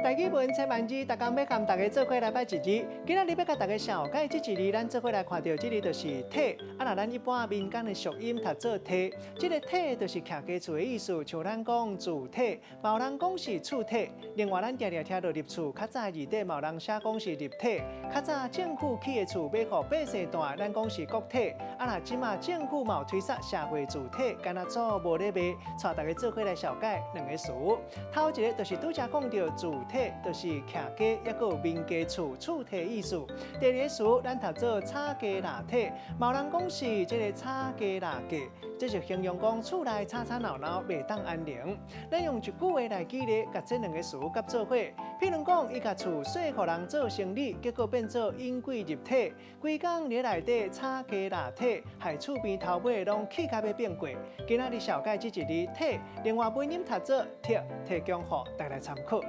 台语文千万字，大家要跟大家做伙来拜一字。今仔日要甲大家小解这一字，咱做伙来看到这里就是体。若咱一般民间的俗音读做体，这个体就是徛家厝的意思，像咱讲住体，嘛有人讲是厝体。另外，咱常常听到入厝，较早字底嘛有人写讲是入体。较早政府起的厝，要互百姓住，咱讲是国体。若即马政府嘛有推设社会住体，敢若做无咧卖，带大家做伙来小解两个词。头一个就是拄则讲到住体，就是徛家，也有民家厝厝体意思。第二个词咱读做炒家纳体，嘛有人讲是这个炒家纳家，这是形容讲厝内吵吵闹闹，袂当安宁。咱用一句话来举例，甲这两个词夹做伙。譬如讲，伊甲厝说互人做生意，结果变做引鬼入体，规工伫内底炒家纳体，害厝边头尾拢起甲要变过。今仔日小解这一字体，另外本音读做体，提供互大家参考。